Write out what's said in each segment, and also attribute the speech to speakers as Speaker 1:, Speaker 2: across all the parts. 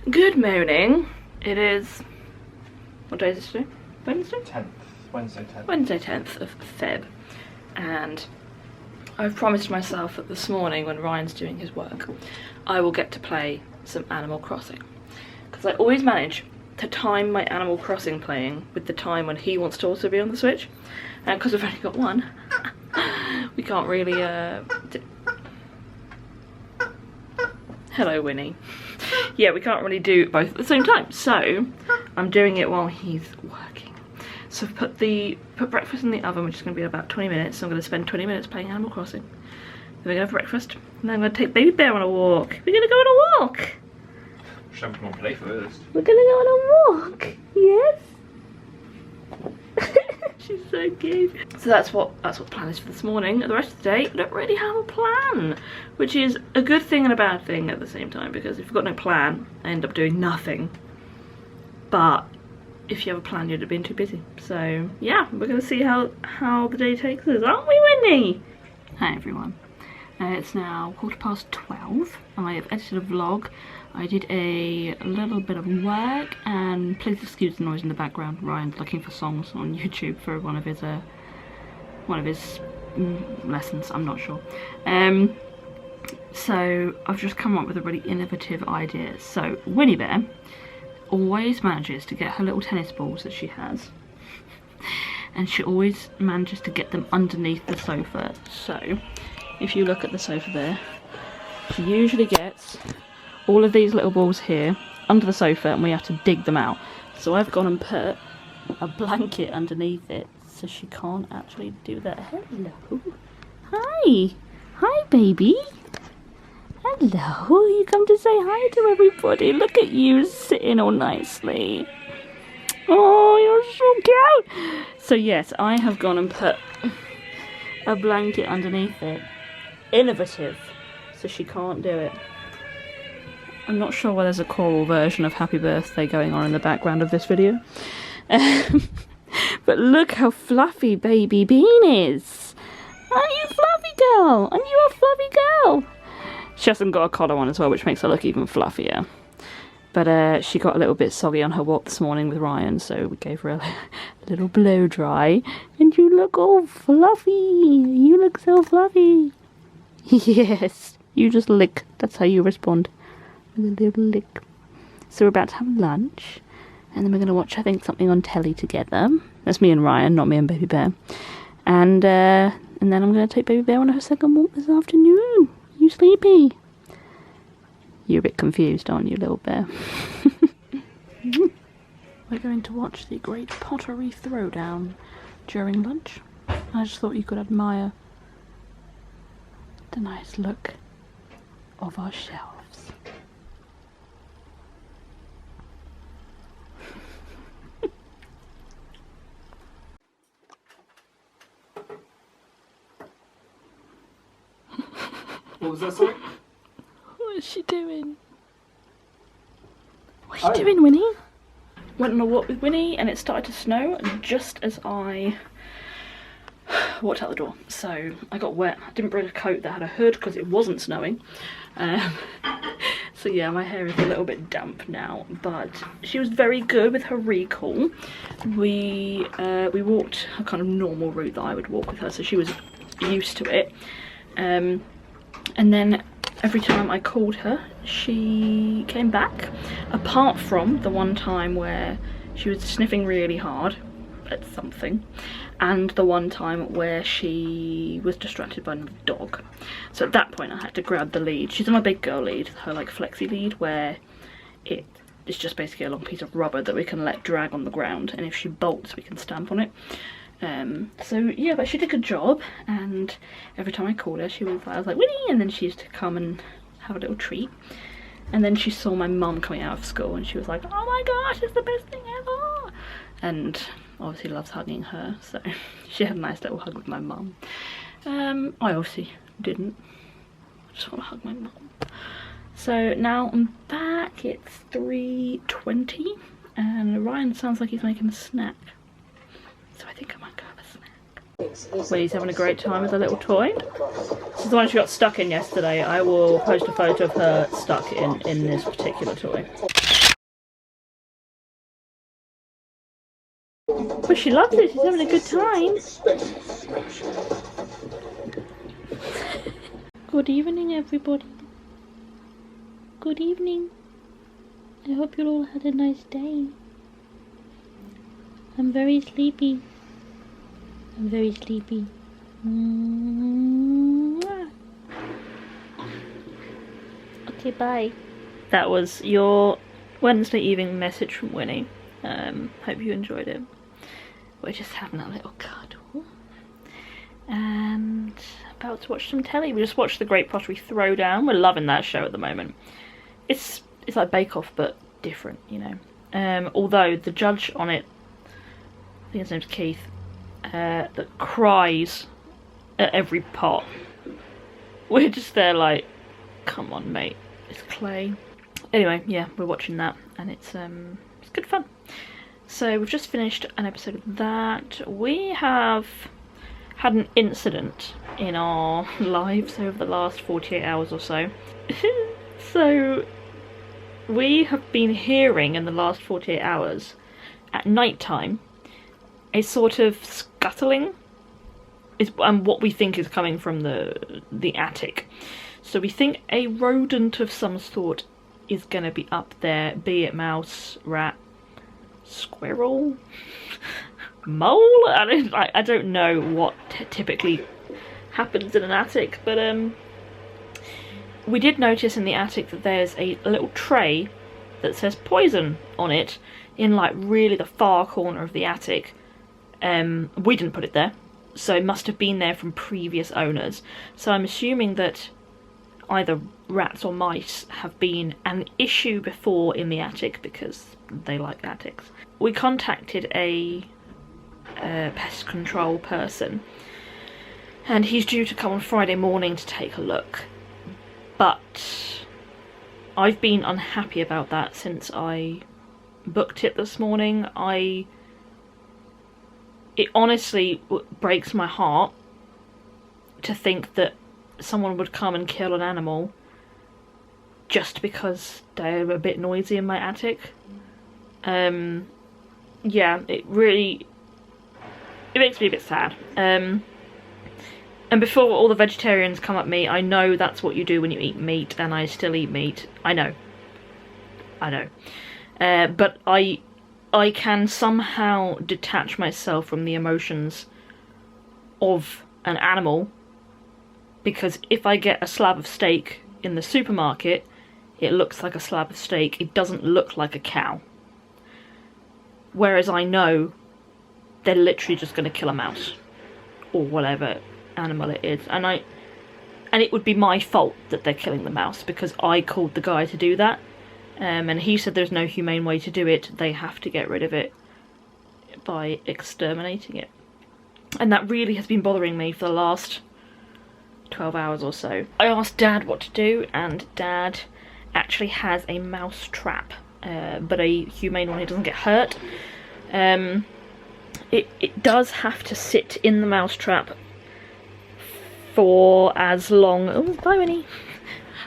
Speaker 1: Good morning. It is, what day is it today? Wednesday?
Speaker 2: 10th. Wednesday 10th.
Speaker 1: Wednesday 10th of Feb. And I've promised myself that this morning when Ryan's doing his work, I will get to play some Animal Crossing. Because I always manage to time my Animal Crossing playing with the time when he wants to also be on the Switch. And because we've only got one, we can't really, Hello, Winnie. Yeah, we can't really do both at the same time, so I'm doing it while he's working. So I've put breakfast in the oven, which is going to be about 20 minutes, so I'm going to spend 20 minutes playing Animal Crossing. Then we're going to have breakfast, and then I'm going to take Baby Bear on a walk. We're going to go on a walk!
Speaker 2: Should have come on play first.
Speaker 1: We're going to go on a walk! Yes? She's so cute. So that's what the plan is for this morning. The rest of the day, I don't really have a plan, which is a good thing and a bad thing at the same time, because if you've got no plan, I end up doing nothing. But if you have a plan, you'd have been too busy. So yeah, we're gonna see how the day takes us, aren't we, Winnie? Hi everyone. It's now 12:15 and I have edited a vlog. I did a little bit of work, and please excuse the noise in the background. Ryan's looking for songs on YouTube for one of his lessons, I'm not sure. So I've just come up with a really innovative idea. So Winnie Bear always manages to get her little tennis balls that she has, and she always manages to get them underneath the sofa. So if you look at the sofa there, she usually gets all of these little balls here under the sofa, and we have to dig them out. So I've gone and put a blanket underneath it so she can't actually do that. Hello. Hi. Hi, baby. Hello. You come to say hi to everybody. Look at you sitting all nicely. Oh, you're so cute. So yes, I have gone and put a blanket underneath it. Innovative. So she can't do it. I'm not sure why there's a choral version of Happy Birthday going on in the background of this video. But look how fluffy baby Bean is. Aren't you fluffy girl? And you a fluffy girl. She hasn't got a collar on as well, which makes her look even fluffier. But she got a little bit soggy on her walk this morning with Ryan, so we gave her a little blow dry. And you look all fluffy. You look so fluffy. Yes, you just lick. That's how you respond. With a little lick. So we're about to have lunch, and then we're going to watch, I think, something on telly together. That's me and Ryan, not me and Baby Bear. And then I'm going to take Baby Bear on her second walk this afternoon. You sleepy? You're a bit confused, aren't you, little bear? We're going to watch the Great Pottery Throwdown during lunch. I just thought you could admire the nice look of our shelves.
Speaker 2: What was that, sorry?
Speaker 1: What is she doing? What are you doing, Winnie? Went on a walk with Winnie, and it started to snow just as I walked out the door. So I got wet. I didn't bring a coat that had a hood because it wasn't snowing. So yeah, my hair is a little bit damp now, but she was very good with her recall. We walked a kind of normal route that I would walk with her, so she was used to it. And then every time I called her, she came back, apart from the one time where she was sniffing really hard at something, and the one time where she was distracted by another dog. So at that point I had to grab the lead. She's on a big girl lead, her like flexi lead, where it is just basically a long piece of rubber that we can let drag on the ground, and if she bolts we can stamp on it. So yeah, but she did a good job, and every time I called her I was like, Winnie, and then she used to come and have a little treat. And then she saw my mum coming out of school, and she was like, oh my gosh, it's the best thing ever, and obviously loves hugging her, so she had a nice little hug with my mum. I obviously didn't. I just want to hug my mum. So now I'm back. It's 3:20, and Ryan sounds like he's making a snack, so I think I might go have a snack. Well, he's having a great time with a little toy. This is the one she got stuck in yesterday. I will post a photo of her stuck in this particular toy. But she loves it, she's having a good time. Good evening, everybody. Good evening. I hope you all had a nice day. I'm very sleepy. I'm very sleepy. Mwah. Okay, bye. That was your Wednesday evening message from Winnie. Hope you enjoyed it. We're just having a little cuddle. And about to watch some telly. We just watched The Great Pottery Throwdown. We're loving that show at the moment. It's like Bake Off, but different, you know. Although the judge on it, I think his name's Keith, that cries at every pot. We're just there like, come on mate, it's clay. Anyway, yeah, we're watching that and it's good fun. So we've just finished an episode of that. We have had an incident in our lives over the last 48 hours or so. So we have been hearing in the last 48 hours at night time a sort of scuttling and what we think is coming from the attic. So we think a rodent of some sort is going to be up there, be it mouse, rat, squirrel, mole. I don't know what typically happens in an attic, but we did notice in the attic that there's a little tray that says poison on it in like really the far corner of the attic. We didn't put it there, so it must have been there from previous owners. So I'm assuming that either rats or mice have been an issue before in the attic because they like attics. We contacted a pest control person and he's due to come on Friday morning to take a look. But I've been unhappy about that since I booked it this morning. It honestly breaks my heart to think that someone would come and kill an animal just because they're a bit noisy in my attic. Yeah, it makes me a bit sad. And before all the vegetarians come at me, I know that's what you do when you eat meat, and I still eat meat. I know. But I can somehow detach myself from the emotions of an animal, because if I get a slab of steak in the supermarket, it looks like a slab of steak. It doesn't look like a cow. Whereas I know they're literally just going to kill a mouse or whatever animal it is, and it would be my fault that they're killing the mouse because I called the guy to do that. And he said there's no humane way to do it. They have to get rid of it by exterminating it. And that really has been bothering me for the last 12 hours or so. I asked Dad what to do, and Dad actually has a mouse trap, but a humane one. It doesn't get hurt. It does have to sit in the mouse trap for as long... Oh, bye Winnie!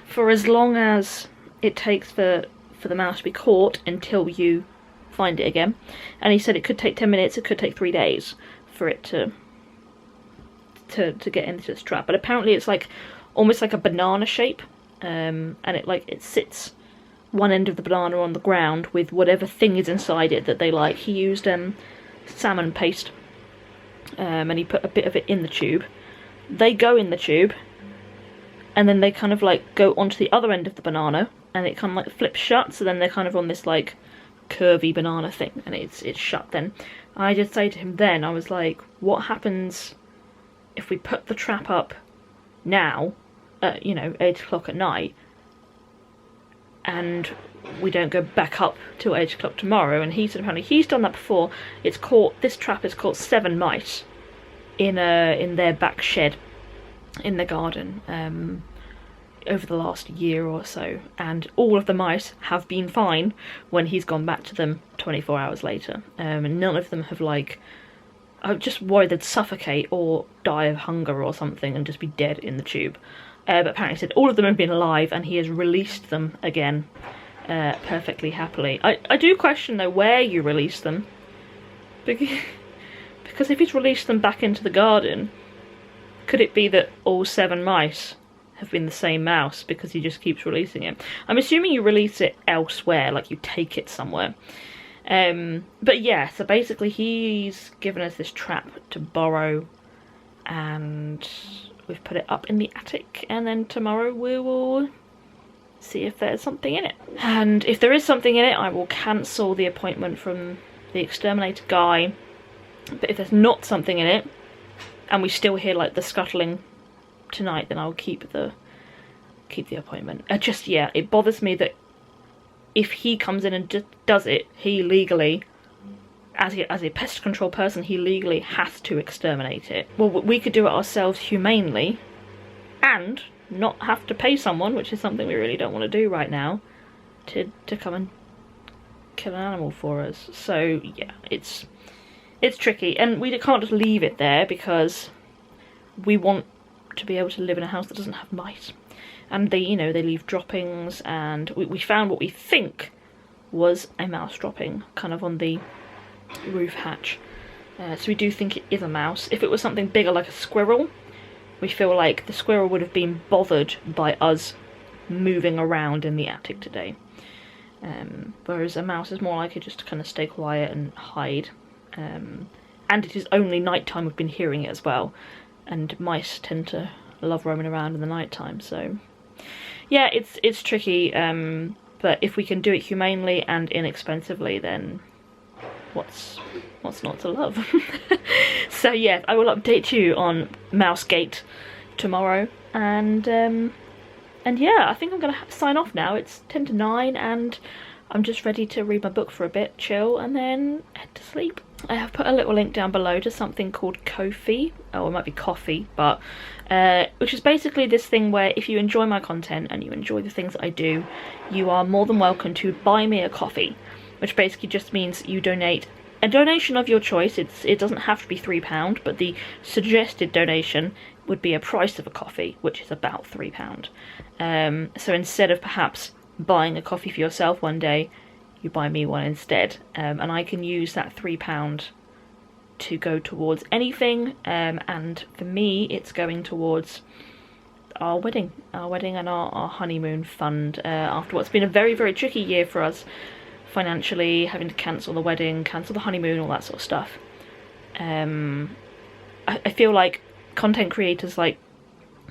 Speaker 1: For as long as it takes for the mouse to be caught until you find it again. And he said it could take 10 minutes, it could take 3 days for it to get into this trap. But apparently it's like almost like a banana shape, and it sits one end of the banana on the ground with whatever thing is inside it that they like. He used salmon paste, and he put a bit of it in the tube. They go in the tube, and then they kind of like go onto the other end of the banana, and it kind of like flips shut, so then they're kind of on this like curvy banana thing, and it's shut then. I did say to him then, I was like, what happens if we put the trap up now at, 8 o'clock at night, and we don't go back up till 8 o'clock tomorrow? And he said apparently he's done that before. This trap has caught 7 mice in their back shed in the garden over the last year or so, and all of the mice have been fine when he's gone back to them 24 hours later, and none of them have I'm just worried they'd suffocate or die of hunger or something and just be dead in the tube. But apparently he said all of them have been alive, and he has released them again perfectly happily. I do question though where you release them, Because if he's released them back into the garden, could it be that all 7 mice have been the same mouse because he just keeps releasing it? I'm assuming you release it elsewhere, like you take it somewhere. But yeah, so basically he's given us this trap to borrow, and we've put it up in the attic, and then tomorrow we will see if there's something in it. And if there is something in it, I will cancel the appointment from the exterminator guy. But if there's not something in it, and we still hear like the scuttling tonight, then I'll keep the appointment. Yeah, it bothers me that if he comes in and does it, he legally, as a pest control person, he legally has to exterminate it. Well, we could do it ourselves humanely, and not have to pay someone, which is something we really don't want to do right now, to come and kill an animal for us. So yeah, it's tricky, and we can't just leave it there because we want to be able to live in a house that doesn't have mice. And they, you know, they leave droppings, and we found what we think was a mouse dropping kind of on the roof hatch. So we do think it is a mouse. If it was something bigger like a squirrel, we feel like the squirrel would have been bothered by us moving around in the attic today. Whereas a mouse is more likely just to kind of stay quiet and hide. And it is only nighttime we've been hearing it as well. And mice tend to love roaming around in the nighttime, so yeah, it's tricky. But if we can do it humanely and inexpensively, then what's not to love? So yeah, I will update you on Mousegate tomorrow, and yeah, I think I'm gonna sign off now. It's 10 to 9 and I'm just ready to read my book for a bit, chill, and then head to sleep. I have put a little link down below to something called Ko-fi, or it might be Coffee, but which is basically this thing where if you enjoy my content and you enjoy the things that I do, you are more than welcome to buy me a coffee, which basically just means you donate a donation of your choice. It doesn't have to be £3, but the suggested donation would be a price of a coffee, which is about £3. So instead of perhaps buying a coffee for yourself one day, you buy me one instead, and I can use that £3 to go towards anything, and for me it's going towards our wedding and our honeymoon fund, after what's been a very, very tricky year for us financially, having to cancel the wedding, cancel the honeymoon, all that sort of stuff. I feel like content creators like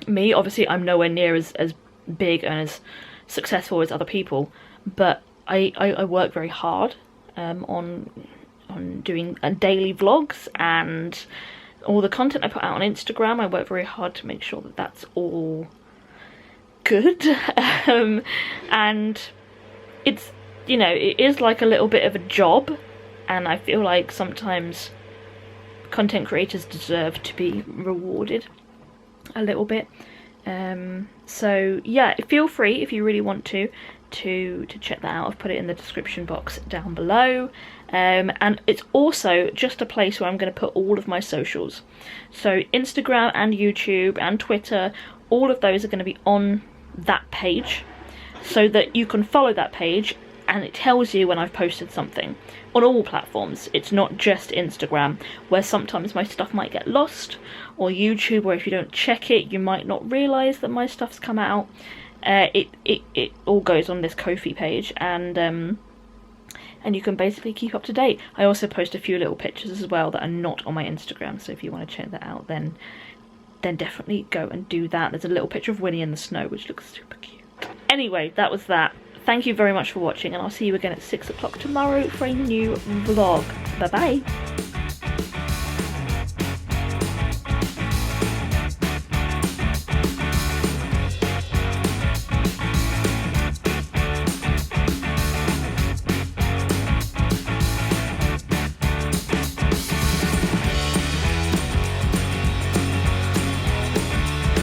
Speaker 1: me, obviously I'm nowhere near as big and as successful as other people, but I work very hard on doing daily vlogs, and all the content I put out on Instagram, I work very hard to make sure that that's all good. And it's, you know, it is like a little bit of a job, and I feel like sometimes content creators deserve to be rewarded a little bit. So yeah, feel free if you really want to check that out. I've put it in the description box down below, and it's also just a place where I'm going to put all of my socials. So Instagram and YouTube and Twitter, all of those are going to be on that page, so that you can follow that page and it tells you when I've posted something on all platforms. It's not just Instagram, where sometimes my stuff might get lost, or YouTube, where if you don't check it you might not realise that my stuff's come out. It all goes on this Ko-fi page, and you can basically keep up to date. I also post a few little pictures as well that are not on my Instagram, so if you want to check that out, then definitely go and do that. There's a little picture of Winnie in the snow which looks super cute. Anyway, that was that. Thank you very much for watching, and I'll see you again at 6 o'clock tomorrow for a new vlog. Bye bye.